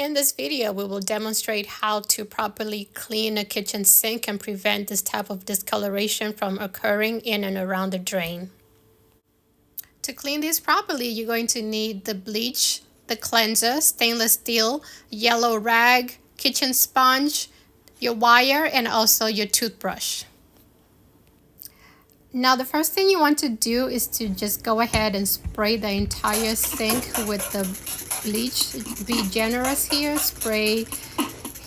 In this video, we will demonstrate how to properly clean a kitchen sink and prevent this type of discoloration from occurring in and around the drain. To clean this properly, you're going to need the bleach, the cleanser, stainless steel, yellow rag, kitchen sponge, your wire, and also your toothbrush. Now the first thing you want to do is to just go ahead and spray the entire sink with the bleach. Be generous here, spray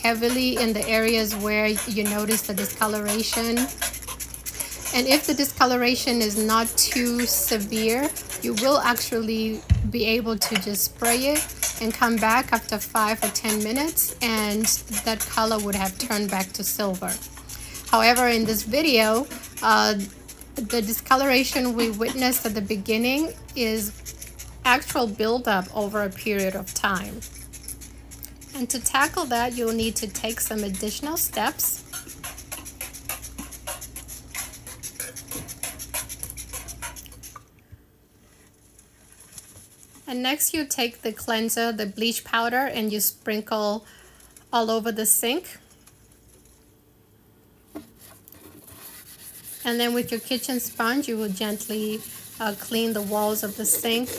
heavily in the areas where you notice the discoloration. And if the discoloration is not too severe, you will actually be able to just spray it and come back after 5 or 10 minutes and that color would have turned back to silver. However, in this video, the discoloration we witnessed at the beginning is actual buildup over a period of time. And to tackle that, you'll need to take some additional steps. And next you take the cleanser, the bleach powder, and you sprinkle all over the sink. And then with your kitchen sponge, you will gently clean the walls of the sink.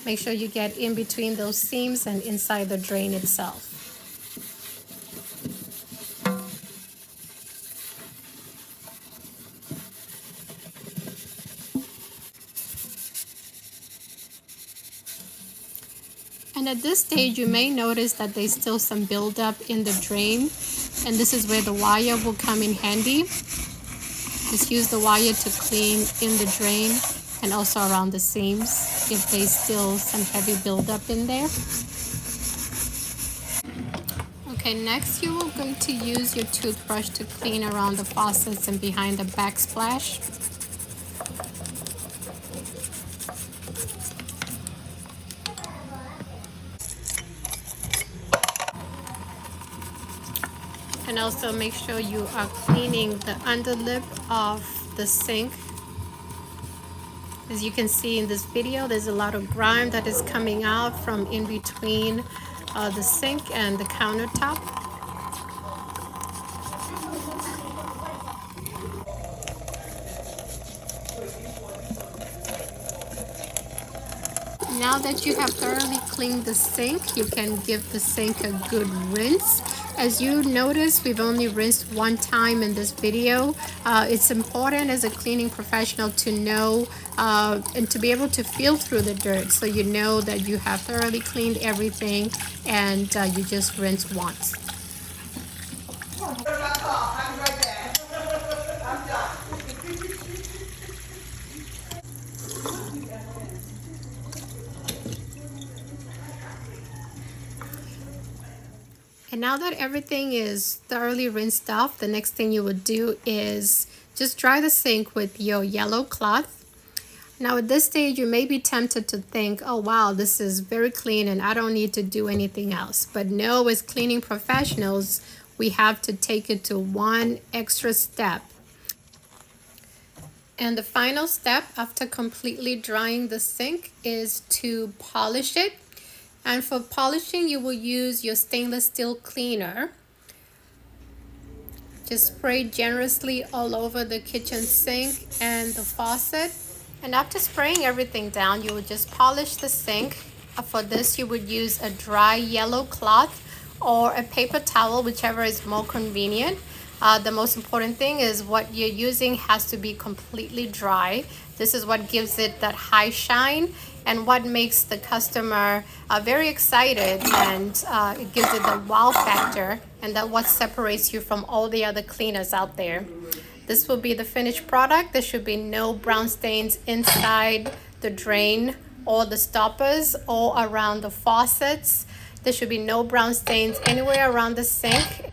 Make sure you get in between those seams and inside the drain itself. And at this stage, you may notice that there's still some buildup in the drain. And this is where the wire will come in handy. Just use the wire to clean in the drain and also around the seams if there's still some heavy buildup in there. Okay, next you are going to use your toothbrush to clean around the faucets and behind the backsplash. And also make sure you are cleaning the underlip of the sink. As you can see in this video, there's a lot of grime that is coming out from in between the sink and the countertop. Now that you have thoroughly cleaned the sink, you can give the sink a good rinse. As you notice, we've only rinsed one time in this video. It's important as a cleaning professional to know and to be able to feel through the dirt so you know that you have thoroughly cleaned everything and you just rinse once. And now that everything is thoroughly rinsed off, the next thing you would do is just dry the sink with your yellow cloth. Now at this stage, you may be tempted to think, oh wow, this is very clean and I don't need to do anything else. But no, as cleaning professionals, we have to take it to one extra step. And the final step after completely drying the sink is to polish it. And for polishing, you will use your stainless steel cleaner. Just spray generously all over the kitchen sink and the faucet. And after spraying everything down, you will just polish the sink. For this, you would use a dry yellow cloth or a paper towel, whichever is more convenient. The most important thing is what you're using has to be completely dry. This is what gives it that high shine and what makes the customer very excited, and it gives it the wow factor, and that what separates you from all the other cleaners out there. This will be the finished product. There should be no brown stains inside the drain or the stoppers or around the faucets. There should be no brown stains anywhere around the sink.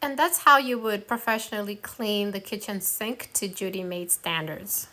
And that's how you would professionally clean the kitchen sink to JudyMaids standards.